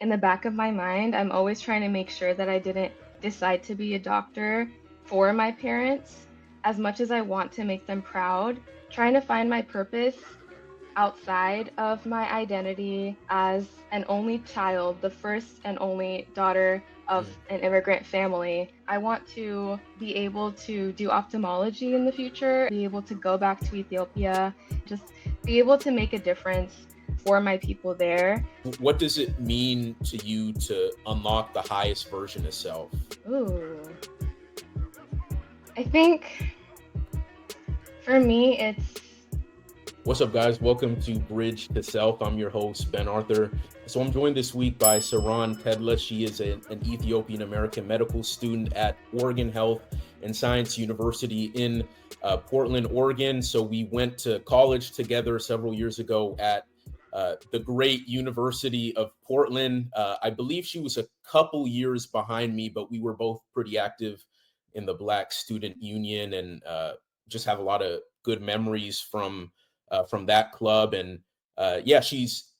in the back of my mind, I'm always trying to make sure that I didn't decide to be a doctor for my parents as much as I want to make them proud, trying to find my purpose outside of my identity as an only child, the first and only daughter of Mm. an immigrant family. I want to be able to do ophthalmology in the future, be able to go back to Ethiopia, just be able to make a difference for my people there. What does it mean to you to unlock the highest version of self? Ooh, I think for me, it's What's up, guys? Welcome to Bridge to Self. I'm your host, Ben Arthur. So I'm joined this week by Saron Tedla. She is an Ethiopian-American medical student at Oregon Health and Science University in Portland, Oregon. So we went to college together several years ago at the great University of Portland. I believe she was a couple years behind me, but we were both pretty active in the Black Student Union and just have a lot of good memories from that club. And yeah, she's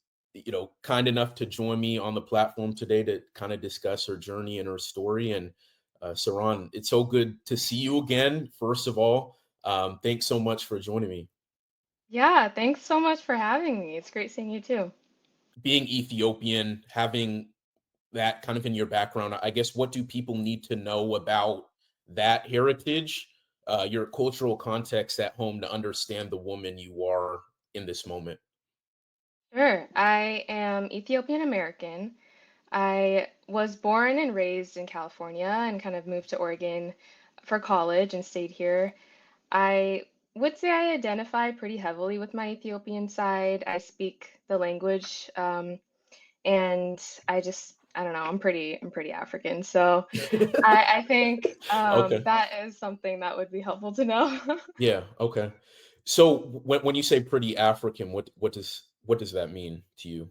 kind enough to join me on the platform today to kind of discuss her journey and her story. And Saran, it's so good to see you again. First of all, thanks so much for joining me. yeah, thanks so much for having me. It's great seeing you too. Being Ethiopian, having that kind of in your background, I guess what do people need to know about that heritage, your cultural context at home to understand the woman you are in this moment? Sure. I am Ethiopian American. I was born and raised in California and kind of moved to Oregon for college and stayed here. I would say I identify pretty heavily with my Ethiopian side. I speak the language, and I don't know, I'm pretty African. So I think Okay. that is something that would be helpful to know. Yeah, okay. So when you say pretty African, what does that mean to you?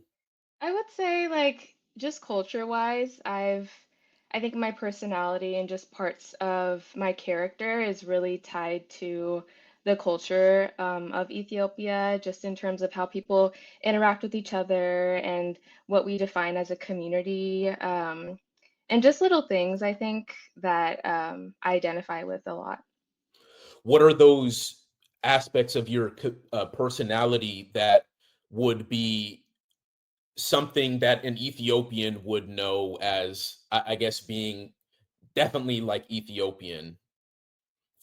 I would say like just culture-wise, I think my personality and just parts of my character is really tied to the culture of Ethiopia, just in terms of how people interact with each other and what we define as a community, and just little things I think that I identify with a lot. What are those aspects of your personality that would be something that an Ethiopian would know as, I guess, being definitely like Ethiopian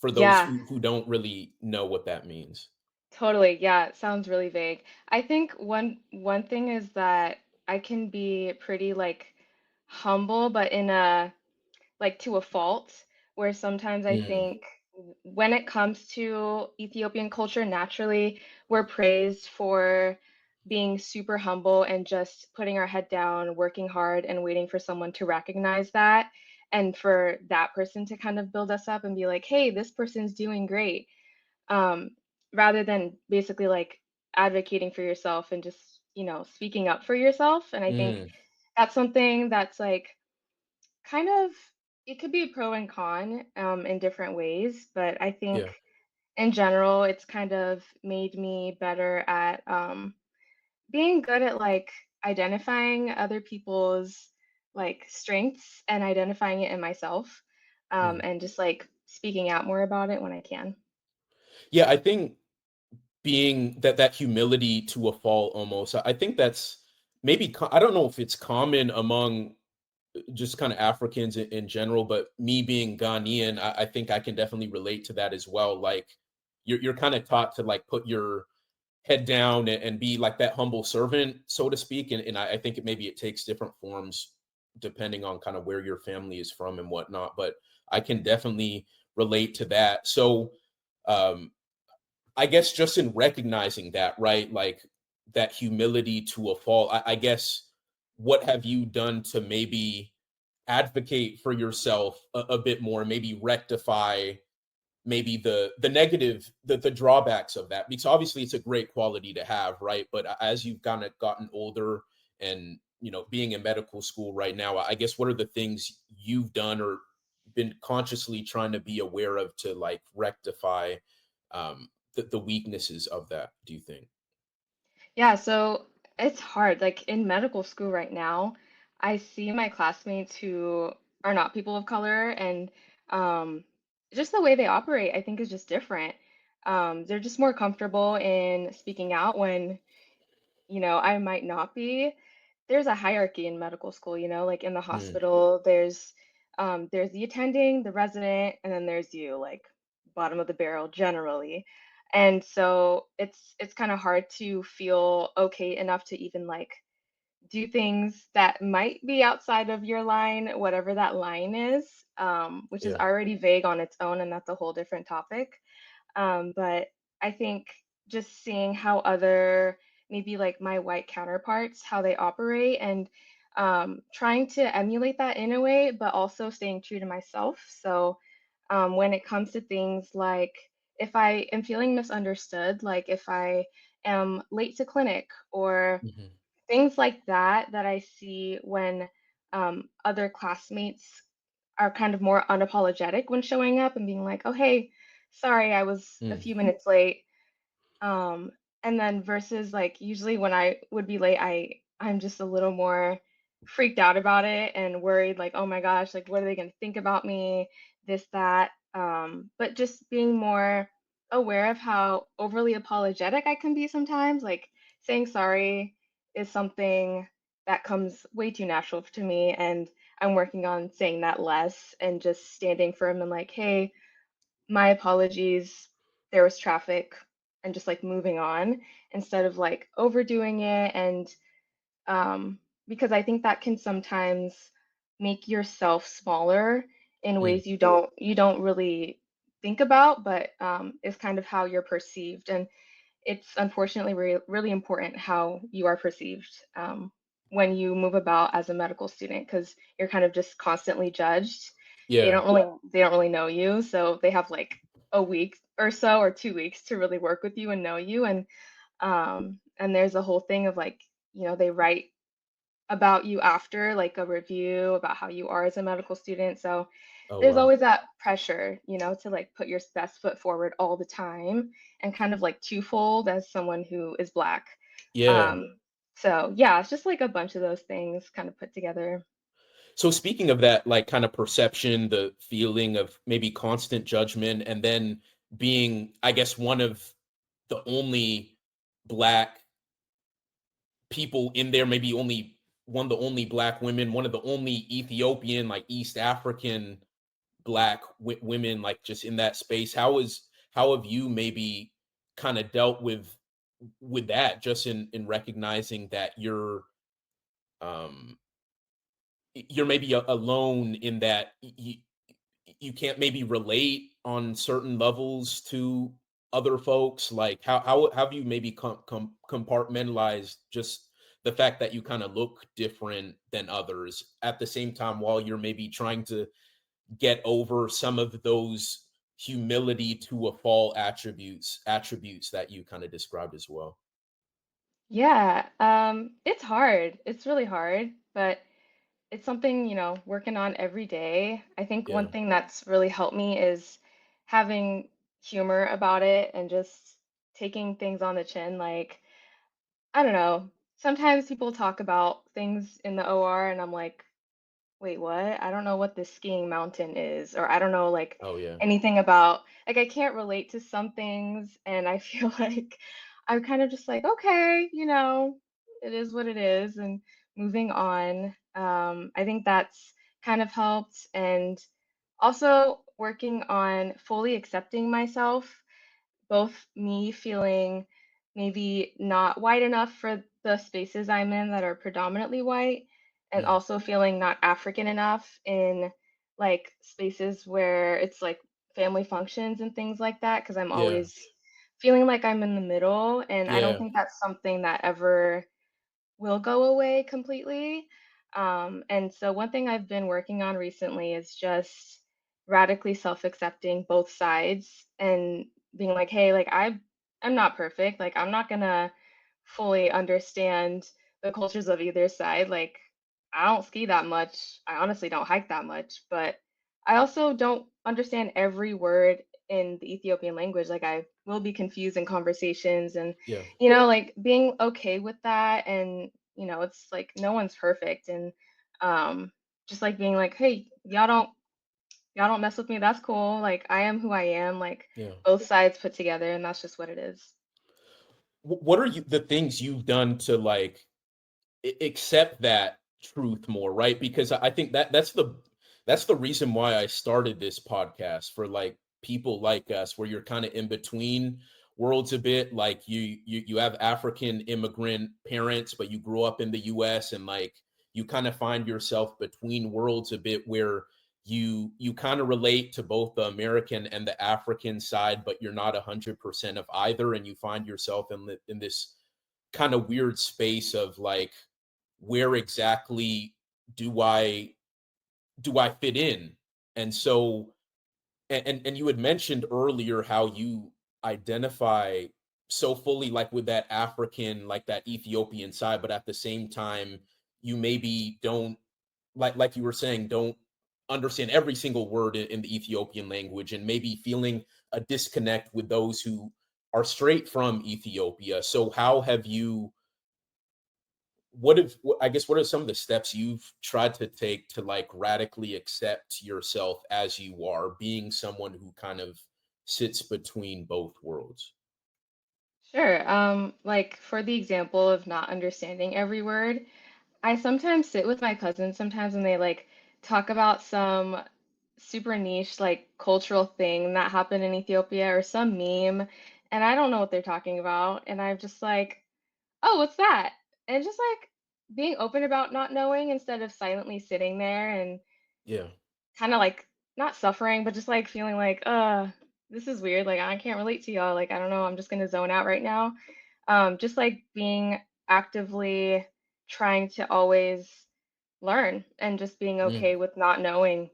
for those Yeah, who don't really know what that means? totally. Yeah, it sounds really vague. I think one thing is that I can be pretty like humble, but in a like to a fault, where sometimes I Mm, think when it comes to Ethiopian culture, naturally we're praised for being super humble and just putting our head down, working hard, and waiting for someone to recognize that, and for that person to kind of build us up and be like, "Hey, this person's doing great." um, rather than basically like advocating for yourself and just, speaking up for yourself. And I think mm, that's something that's like kind of, it could be pro and con in different ways, but I think yeah. in general, it's kind of made me better at being good at like identifying other people's like strengths and identifying it in myself, Mm. and just like speaking out more about it when I can. Yeah, I think being that humility to a fault almost, I think that's maybe I don't know if it's common among just kind of Africans in general, but me being Ghanaian, I think I can definitely relate to that as well. Like you're kind of taught to like put your head down and be like that humble servant, so to speak. And I think maybe it takes different forms depending on kind of where your family is from and whatnot. But I can definitely relate to that. So um, I guess just in recognizing that, right? Like that humility to a fault, I guess what have you done to maybe advocate for yourself a bit more, maybe rectify maybe the negative the drawbacks of that, because obviously it's a great quality to have, right? But as you've kind of gotten older and being in medical school right now, I guess what are the things you've done or been consciously trying to be aware of to like rectify the weaknesses of that, do you think? Yeah, so it's hard. Like in medical school right now, I see my classmates who are not people of color, and um, just the way they operate, I think, is just different. They're just more comfortable in speaking out when, I might not be. There's a hierarchy in medical school, like in the Mm, hospital, there's the attending, the resident, and then there's you, like bottom of the barrel generally. And so it's kind of hard to feel okay enough to even like do things that might be outside of your line, whatever that line is, which is yeah. already vague on its own, and that's a whole different topic. But I think just seeing how other, maybe like my white counterparts, how they operate, and trying to emulate that in a way, but also staying true to myself. So when it comes to things like if I am feeling misunderstood, like if I am late to clinic or Mhm. things like that that I see when other classmates are kind of more unapologetic when showing up and being like, "Oh, hey, sorry, I was a Mm, few minutes late." Um, and then versus like usually when I would be late, I'm just a little more freaked out about it and worried like, "Oh my gosh, like what are they going to think about me?" This that. But just being more aware of how overly apologetic I can be sometimes, like saying sorry is something that comes way too natural to me, and I'm working on saying that less and just standing firm and like, "Hey, my apologies, there was traffic," and just like moving on instead of like overdoing it. And because I think that can sometimes make yourself smaller in mm, ways you don't really think about, but is kind of how you're perceived. And it's unfortunately really important how you are perceived when you move about as a medical student, because you're kind of just constantly judged. They yeah. don't really they don't really know you, so they have like a week or so or 2 weeks to really work with you and know you. And there's a whole thing of like, they write about you after, like a review about how you are as a medical student. So Oh, there's wow. always that pressure, to like put your best foot forward all the time, and kind of like twofold as someone who is Black. Yeah. So yeah, it's just like a bunch of those things kind of put together. So speaking of that, like, kind of perception, the feeling of maybe constant judgment, and then being, I guess, one of the only Black people in there, maybe only one of the only Black women, one of the only Ethiopian, like, East African Black women, like, just in that space. How have you maybe kinda dealt with that, just in recognizing that um you're maybe alone in that you can't maybe relate on certain levels to other folks? Like, how have you maybe compartmentalized just the fact that you kind of look different than others at the same time, while you're maybe trying to get over some of those humility to a fall attributes that you kind of described as well? Yeah, it's hard. It's really hard, but it's something, working on every day. I think one Yeah. thing that's really helped me is having humor about it and just taking things on the chin. Like, I don't know, sometimes people talk about things in the OR and I'm like, wait, what? I don't know what this skiing mountain is, or I don't know like Oh, yeah. anything about, like, I can't relate to some things, and I feel like I'm kind of just like, okay, it is what it is, and moving on. I think that's kind of helped, and also working on fully accepting myself, both me feeling maybe not white enough for the spaces I'm in that are predominantly white, and Mm, also feeling not African enough in like spaces where it's like family functions and things like that, because I'm yeah. always feeling like I'm in the middle, and I don't Yeah. think that's something that ever will go away completely. And so one thing I've been working on recently is just radically self-accepting both sides and being like, hey, like I'm not perfect. Like I'm not gonna fully understand the cultures of either side. Like I don't ski that much. I honestly don't hike that much, but I also don't understand every word in the Ethiopian language. Like I will be confused in conversations, and Yeah. like being okay with that. And it's like no one's perfect, and Um, just like being like, hey, y'all don't mess with me. That's cool. Like I am who I am. Like Yeah. both sides put together, and that's just what it is. What are the things you've done to like accept that truth more, right? Because I think that's the reason why I started this podcast for like people like us, where you're kind of in between worlds a bit. Like you have African immigrant parents, but you grew up in the US, and like you kind of find yourself between worlds a bit, where you kind of relate to both the American and the African side, but you're not 100% of either, and you find yourself in this kind of weird space of like, where exactly do I fit in? And so, and you had mentioned earlier how you identify so fully like with that African, like that Ethiopian side, but at the same time, you maybe don't, like you were saying, don't understand every single word in the Ethiopian language, and maybe feeling a disconnect with those who are straight from Ethiopia. So how have you, I guess, what are some of the steps you've tried to take to like radically accept yourself as you are, being someone who kind of sits between both worlds? Sure. Like for the example of not understanding every word, I sometimes sit with my cousins sometimes when they like talk about some super niche like cultural thing that happened in Ethiopia or some meme, and I don't know what they're talking about, and I'm just like, "Oh, what's that?" And just like being open about not knowing instead of silently sitting there and Yeah. kind of like not suffering, but just like feeling like, this is weird. Like I can't relate to y'all. Like I don't know, I'm just gonna zone out right now. Just like being actively trying to always learn and just being Mm, okay with not knowing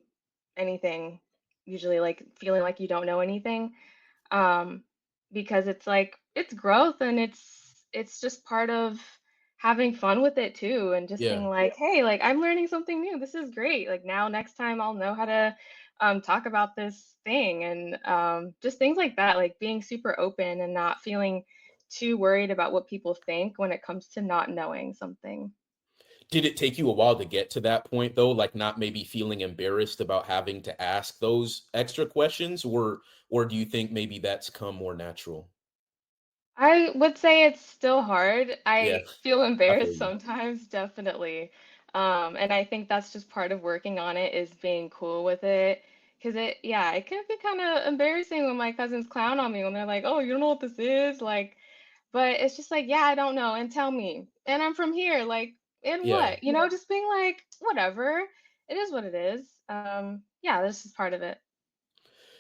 anything, usually like feeling like you don't know anything. Um, because it's like it's growth and it's just part of having fun with it too and just being yeah. like, hey, like I'm learning something new. This is great. Like now next time I'll know how to talk about this thing and just things like that, like being super open and not feeling too worried about what people think when it comes to not knowing something. Did it take you a while to get to that point though? Like not maybe feeling embarrassed about having to ask those extra questions, or do you think maybe that's come more natural? I would say it's still hard. Yeah, I feel I feel embarrassed you. sometimes, definitely. And I think that's just part of working on it is being cool with it. Because yeah, it can be kind of embarrassing when my cousins clown on me when they're like, "Oh, you don't know what this is?" Like, but it's just like, "Yeah, I don't know, and tell me." And I'm from here, like, and Yeah. what? You know, just being like, "Whatever. It is what it is." Yeah, this is part of it.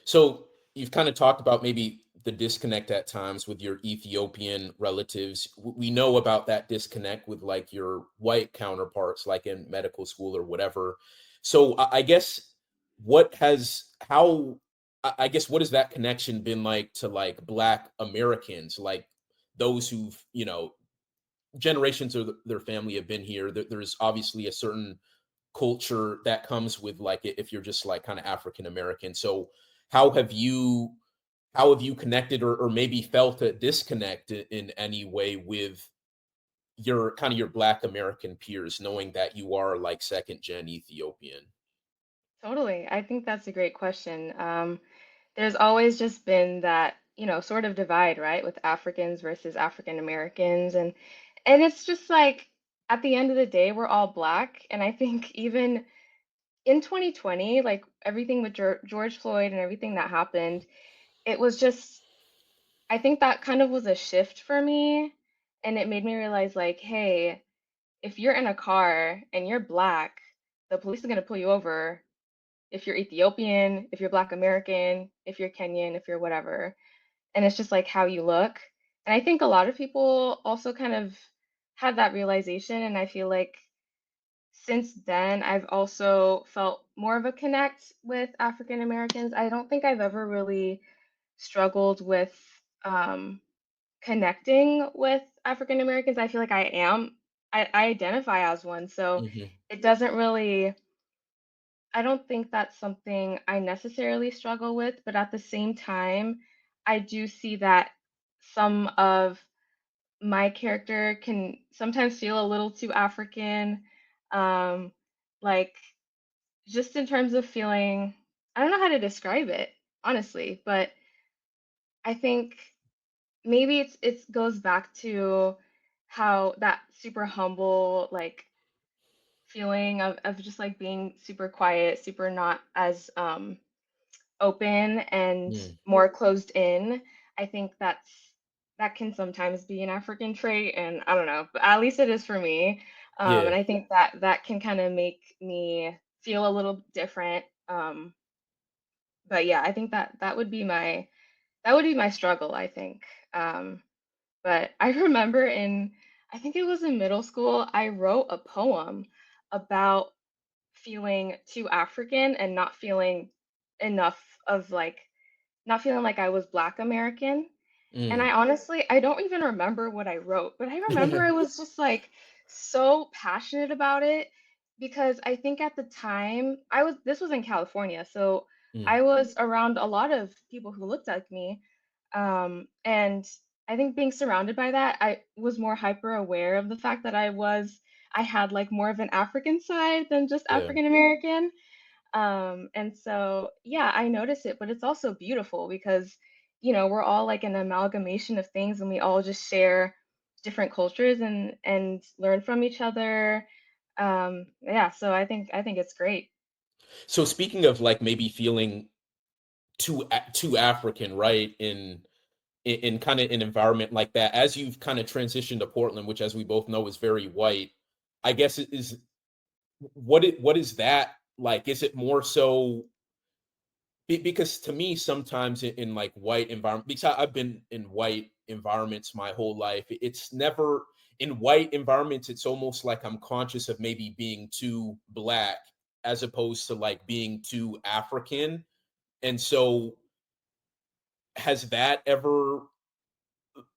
So you've kind of talked about maybe the disconnect at times with your Ethiopian relatives. We know about that disconnect with like your white counterparts, like in medical school or whatever. So I guess what has how I guess what has that connection been like to like Black Americans, like those who've generations of their family have been here. There's obviously a certain culture that comes with like if you're just like kind of African American. So how have you how have you connected, or maybe felt a disconnect in any way with your kind of your Black American peers, knowing that you are like second gen Ethiopian? Totally. I think that's a great question. There's always just been that, sort of divide, right, with Africans versus African Americans and it's just like at the end of the day, we're all black, and I think even in 2020, like everything with George Floyd and everything that happened, it was just I think that kind of was a shift for me, and it made me realize like, hey, if you're in a car and you're black, the police is going to pull you over if you're Ethiopian, if you're Black American, if you're Kenyan, if you're whatever. And it's just like how you look. And I think a lot of people also kind of had that realization. And I feel like since then, I've also felt more of a connect with African Americans. I don't think I've ever really struggled with um, connecting with African Americans. I feel like I identify as one. So Hmm. it doesn't really I don't think that's something I necessarily struggle with, but at the same time, I do see that some of my character can sometimes feel a little too African. Um, like just in terms of feeling, I don't know how to describe it, honestly, but I think maybe it goes back to how that super humble like feeling of just like being super quiet, super not as open and Mm, more closed in. I think that can sometimes be an African trait, and I don't know, but at least it is for me. yeah. And I think that that can kind of make me feel a little different. But yeah, I think that that would be my struggle, I think. But I remember in, I think it was in middle school, I wrote a poem about feeling too African and not feeling enough of like, not feeling like I was Black American. And Mm. I honestly, I don't even remember what I wrote, but I remember I was just like so passionate about it because I think at the time this was in California, so Mm, I was around a lot of people who looked like me. And I think being surrounded by that, I was more hyper aware of the fact that I had like more of an African side than just yeah. African American. And so, yeah, I notice it, but it's also beautiful because, we're all like an amalgamation of things and we all just share different cultures and learn from each other. Yeah, so I think it's great. So speaking of like maybe feeling too African, right? In kind of an environment like that, as you've kind of transitioned to Portland, which as we both know is very white, I guess it is what is that like? Is it more so because to me sometimes in like white environment, because I've been in white environments my whole life, it's never in white environments, it's almost like I'm conscious of maybe being too black as opposed to like being too African. And so has that ever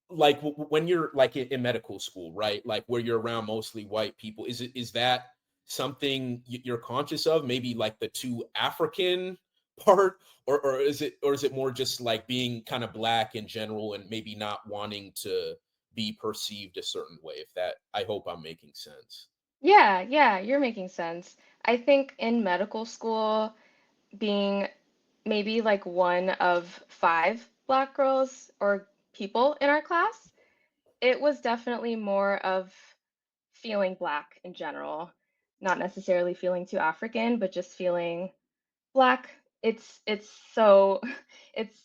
like when you're like in medical school, right? Like where you're around mostly white people, is that something you're conscious of? Maybe like the too African part, or is it more just like being kind of black in general and maybe not wanting to be perceived a certain way? If that, I hope I'm making sense. Yeah, yeah, you're making sense. I think in medical school, being maybe like one of five Black girls or people in our class, it was definitely more of feeling Black in general, not necessarily feeling too African, but just feeling Black. It's so it's,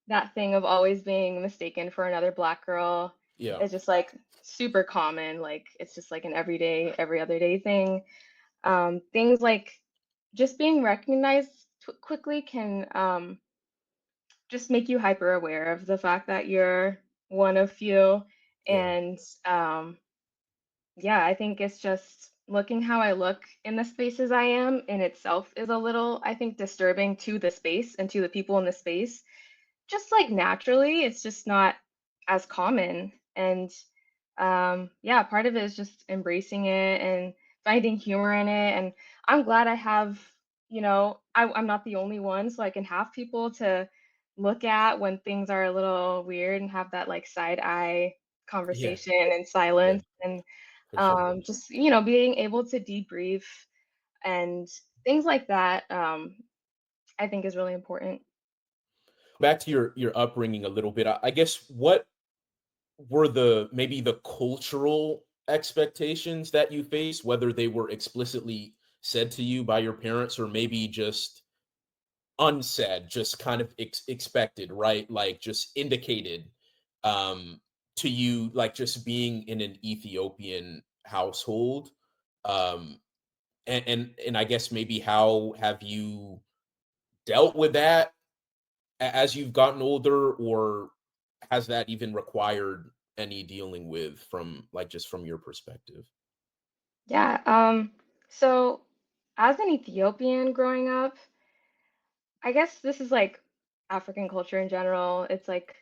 that thing of always being mistaken for another Black girl Yeah, is just like super common. Like it's just like an everyday, every other day thing. Things like just being recognized quickly can just make you hyper aware of the fact that you're one of few. yeah, And yeah, I think it's just looking how I look in the spaces I am in itself is a little, I think, disturbing to the space and to the people in the space. Just like naturally, it's just not as common. And yeah, part of it is just embracing it and finding humor in it. And I'm glad I have, I'm not the only one, so I can have people to look at when things are a little weird and have that like side eye yeah, conversation and yeah, silence and for sure. just, being able to debrief and things like that, I think is really important. Back to your upbringing a little bit. I guess what were the maybe the cultural expectations that you face, whether they were explicitly said to you by your parents or maybe just unsaid, just kind of expected, right? Like just indicated um to you, like just being in an Ethiopian household. Um and I guess maybe how have you dealt with that as you've gotten older, or has that even required any dealing with from like just from your perspective? Yeah. So as an Ethiopian growing up, I guess this is like African culture in general. It's like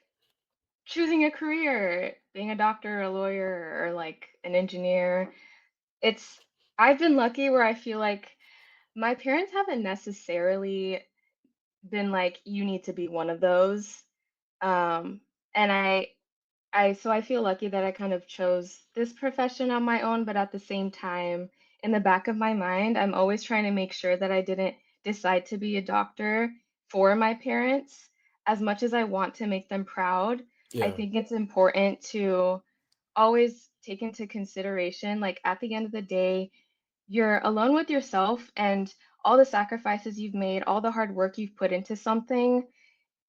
choosing a career, being a doctor, a lawyer, or like an engineer. It's I've been lucky where I feel like my parents haven't necessarily been like, you need to be one of those. And I so I feel lucky that I kind of chose this profession on my own, but at the same time, in the back of my mind, I'm always trying to make sure that I didn't decide to be a doctor for my parents. As much as I want to make them proud, I Yeah. think it's important to always take into consideration, like, at the end of the day, you're alone with yourself and all the sacrifices you've made, all the hard work you've put into something,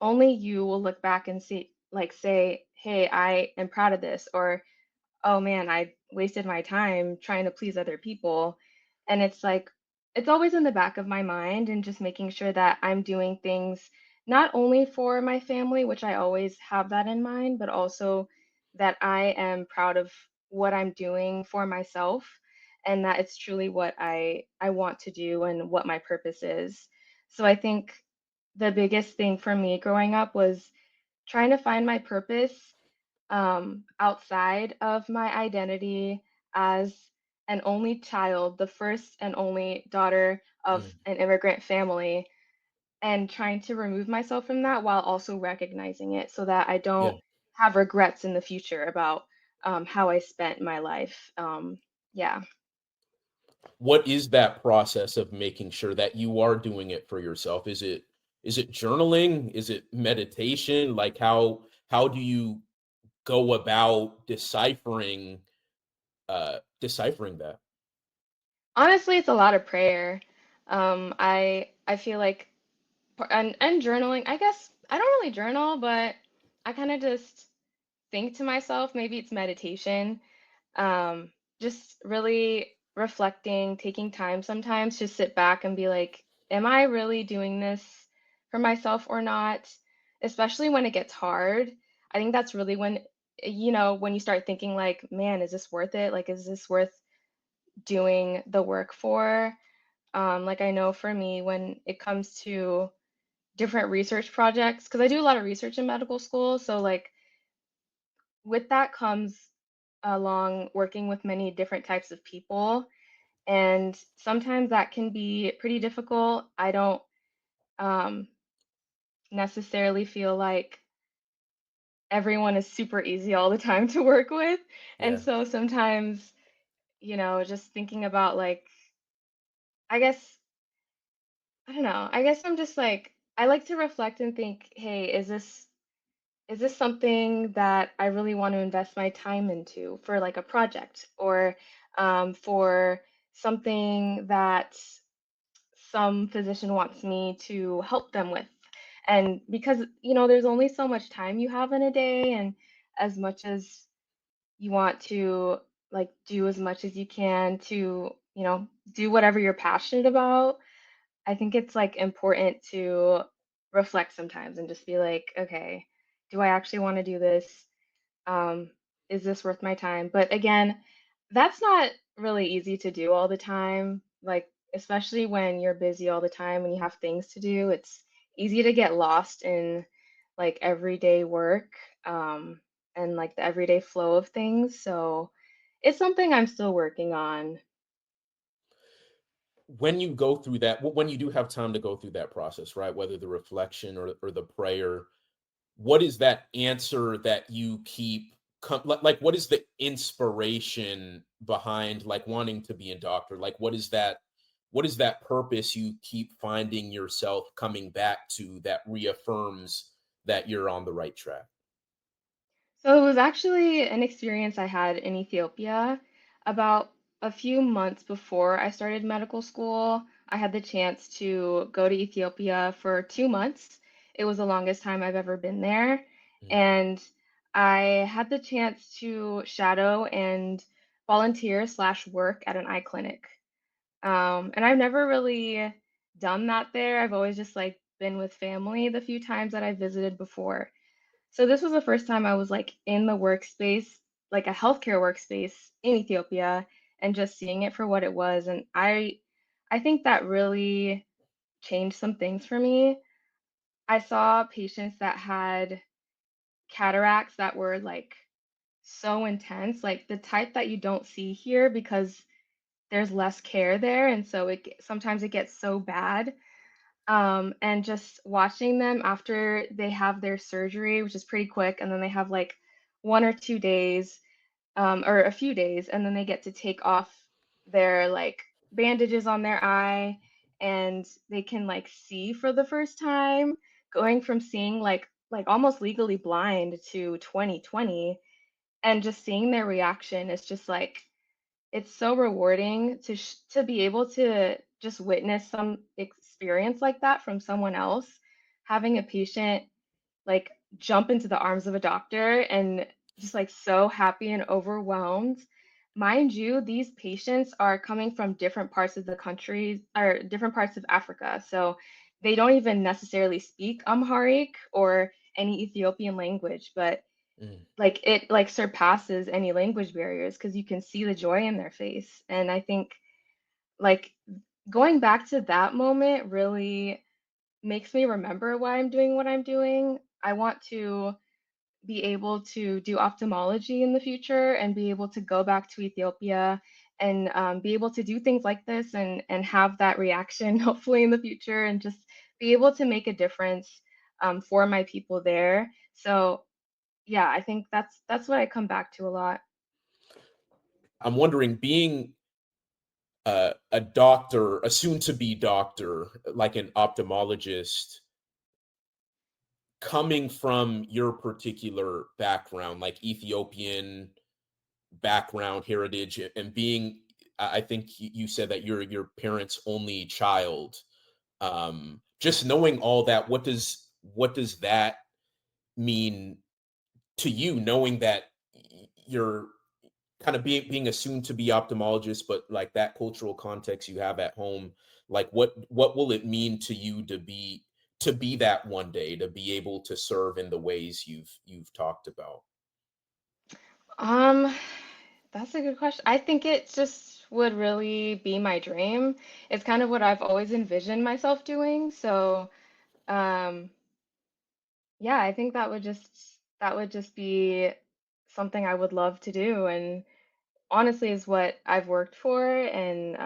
only you will look back and see, like, say, "Hey, I am proud of this," or oh man, I wasted my time trying to please other people. And it's like, it's always in the back of my mind and just making sure that I'm doing things not only for my family, which I always have that in mind, but also that I am proud of what I'm doing for myself and that it's truly what I want to do and what my purpose is. So I think the biggest thing for me growing up was trying to find my purpose outside of my identity as an only child, the first and only daughter of Mm, an immigrant family, and trying to remove myself from that while also recognizing it so that I yeah. don't have regrets in the future about how I spent my life. Yeah. What is that process of making sure that you are doing it for yourself? Is it journaling? Is it meditation? Like how do you go about deciphering that? Honestly, it's a lot of prayer. I feel like and journaling. I guess I don't really journal, but I kind of just think to myself. Maybe it's meditation. Um, just really reflecting, taking time sometimes to sit back and be like, am I really doing this for myself or not? Especially when it gets hard. I think that's really when, when you start thinking like, man, is this worth it? Like, is this worth doing the work for? Like I know for me, when it comes to different research projects, because I do a lot of research in medical school, so like with that comes along working with many different types of people. And sometimes that can be pretty difficult. I don't um, necessarily feel like everyone is super easy all the time to work with. And Yeah. so sometimes, just thinking about like, I guess, I don't know, I guess I'm just like, I like to reflect and think, hey, is this something that I really want to invest my time into for like a project or for something that some physician wants me to help them with? And because, there's only so much time you have in a day, and as much as you want to like do as much as you can to, do whatever you're passionate about, I think it's like important to reflect sometimes and just be like, okay, do I actually want to do this? Um, is this worth my time? But again, that's not really easy to do all the time. Like, especially when you're busy all the time and you have things to do, it's easy to get lost in like everyday work, and like the everyday flow of things. So it's something I'm still working on. When you go through that, when you do have time to go through that process, right? Whether the reflection or the prayer, what is that answer that you keep like what is the inspiration behind like wanting to be a doctor? Like what is that purpose you keep finding yourself coming back to that reaffirms that you're on the right track? So it was actually an experience I had in Ethiopia about a few months before I started medical school. I had the chance to go to Ethiopia for 2 months. It was the longest time I've ever been there. Mm, And I had the chance to shadow and volunteer slash work at an eye clinic. And I've never really done that there. I've always just like been with family the few times that I visited before. So this was the first time I was like in the workspace, like a healthcare workspace in Ethiopia, and just seeing it for what it was. And I think that really changed some things for me. I saw patients that had cataracts that were like so intense, like the type that you don't see here because there's less care there, and so sometimes it gets so bad. And just watching them after they have their surgery, which is pretty quick, and then they have like 1 or 2 days, or a few days, and then they get to take off their like bandages on their eye and they can like see for the first time, going from seeing like almost legally blind to 20/20, and just seeing their reaction is just like it's so rewarding to be able to just witness some experience like that from someone else, having a patient like jump into the arms of a doctor and just like so happy and overwhelmed. Mind you, these patients are coming from different parts of the country or different parts of Africa. So they don't even necessarily speak Amharic or any Ethiopian language, but Mm. like it like surpasses any language barriers because you can see the joy in their face. And I think like going back to that moment really makes me remember why I'm doing what I'm doing. I want to be able to do ophthalmology in the future and be able to go back to Ethiopia and be able to do things like this and have that reaction hopefully in the future and just be able to make a difference for my people there. So yeah, I think that's what I come back to a lot. I'm wondering, being a doctor, a soon-to-be doctor, like an ophthalmologist, coming from your particular background, like Ethiopian background, heritage, and being, I think you said that you're your parents' only child. Just knowing all that, what does that mean to you, knowing that you're kind of being a soon to be ophthalmologist, but like that cultural context you have at home, like what will it mean to you to be that one day, to be able to serve in the ways you've talked about? Um, that's a good question. I think it just would really be my dream. It's kind of what I've always envisioned myself doing. So, um, yeah, I think that would just be something I would love to do, and honestly is what I've worked for and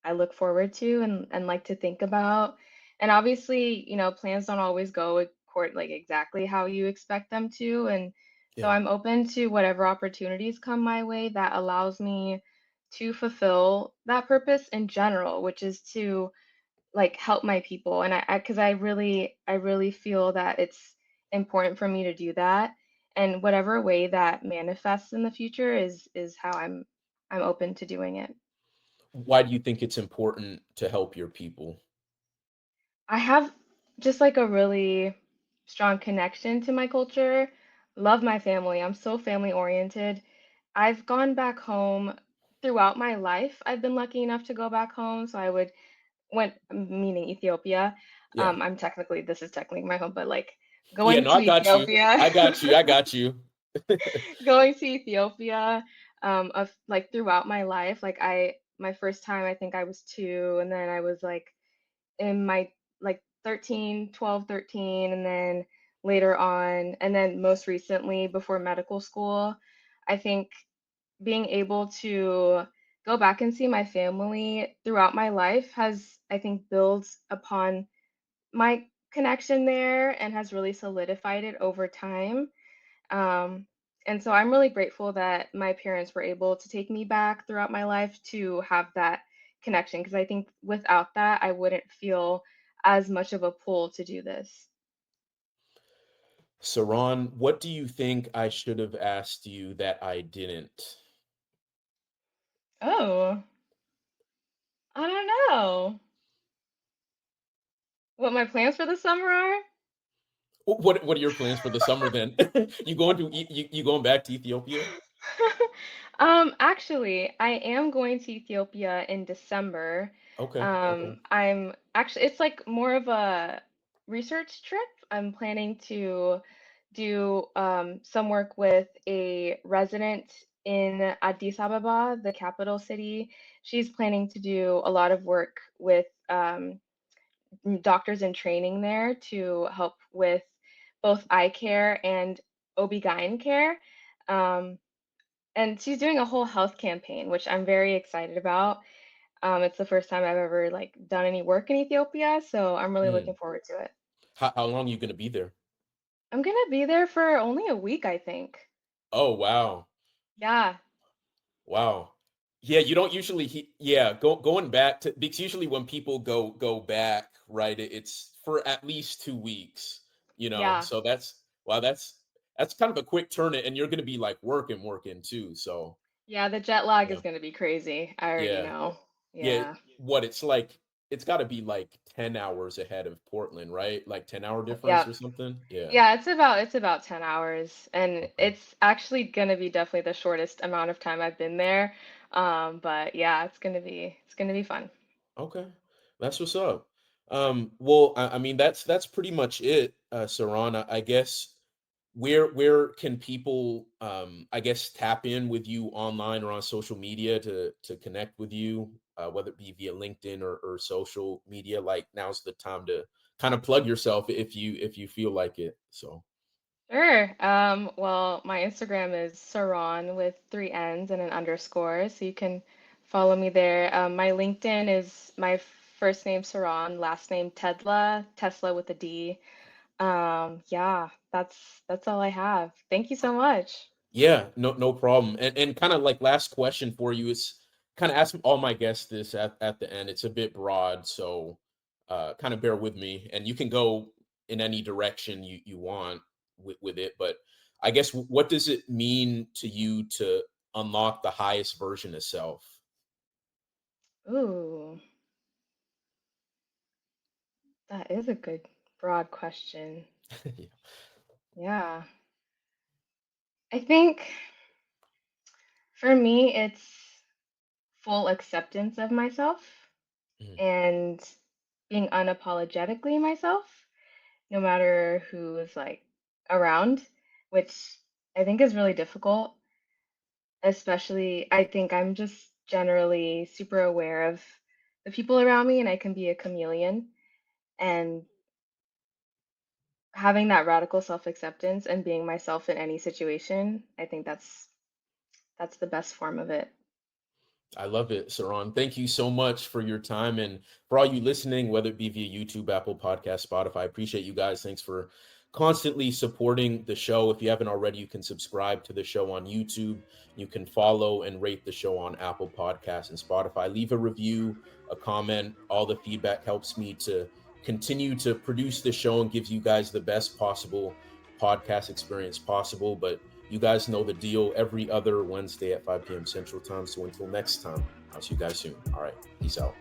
I look forward to and like to think about. And obviously, plans don't always go like exactly how you expect them to. And so Yeah. I'm open to whatever opportunities come my way that allows me to fulfill that purpose in general, which is to like help my people. And because I really feel that it's important for me to do that. And whatever way that manifests in the future is how I'm open to doing it. Why do you think it's important to help your people? I have just like a really strong connection to my culture. Love my family. I'm so family oriented. I've gone back home throughout my life. I've been lucky enough to go back home. So I would went meaning Ethiopia. Yeah. This is technically my home, but like Yeah, going no, to I got you. Ethiopia, I got you. I got you. going to Ethiopia, of like throughout my life. Like my first time, I think I was 2, and then I was like in my like 13, 12, 13, and then later on, and then most recently before medical school, I think being able to go back and see my family throughout my life has, I think, builds upon my connection there and has really solidified it over time. Um, and so I'm really grateful that my parents were able to take me back throughout my life to have that connection because I think without that, I wouldn't feel as much of a pull to do this. Saron, what do you think I should have asked you that I didn't? Oh, I don't know what my plans for the summer are. What are your plans for the summer then? You going back to Ethiopia? Actually, I am going to Ethiopia in December. Okay, okay. I'm actually, it's like more of a research trip. I'm planning to do some work with a resident in Addis Ababa, the capital city. She's planning to do a lot of work with doctors in training there to help with both eye care and OB/GYN care. Um, and she's doing a whole health campaign, which I'm very excited about. It's the first time I've ever like done any work in Ethiopia, so I'm really looking Mm. forward to it. How long are you gonna be there? I'm gonna be there for only a week, I think. Oh, wow. Yeah. Wow. Yeah, you don't usually yeah, going back to, because usually when people go back, right, it's for at least 2 weeks, you know. Yeah. So that's, wow, that's kind of a quick turn, and you're going to be like working too. So, Yeah, the jet lag yeah. is gonna be crazy. I already Yeah. know. Yeah, Yeah. what it's like, it's got to be like 10 hours ahead of Portland, right? Like 10-hour difference Yep. or something? Yeah. Yeah, it's about 10 hours, and Okay. it's actually gonna be definitely the shortest amount of time I've been there. But yeah, it's gonna be fun. Okay. That's what's up. Well, I mean, that's pretty much it, Saran. I guess, where can people, I guess, tap in with you online or on social media to connect with you, whether it be via LinkedIn or social media? Like, now's the time to kind of plug yourself if you feel like it. So, Sure. Well, my Instagram is Saron with three N's and an underscore, so you can follow me there. My LinkedIn is my first name Saron, last name Tedla, Tesla with a D. Yeah, that's all I have. Thank you so much. yeah, no problem. And kind of like, last question for you is, kind of ask all my guests this at the end. It's a bit broad, so kind of bear with me, and you can go in any direction you want with it. But I guess, what does it mean to you to unlock the highest version of self? Ooh, that is a good broad question. Yeah. Yeah. I think for me, it's full acceptance of myself Mhm. and being unapologetically myself, no matter who's like around, which I think is really difficult. Especially, I think I'm just generally super aware of the people around me and I can be a chameleon. And having that radical self-acceptance and being myself in any situation, I think that's the best form of it. I love it, Saran. Thank you so much for your time. And for all you listening, whether it be via YouTube, Apple Podcast, Spotify, I appreciate you guys. Thanks for constantly supporting the show. If you haven't already, you can subscribe to the show on YouTube. You can follow and rate the show on Apple Podcasts and Spotify. Leave a review, a comment. All the feedback helps me to continue to produce the show and gives you guys the best possible podcast experience possible. But you guys know the deal, every other Wednesday at 5 p.m. Central Time. So until next time, I'll see you guys soon. All right. Peace out.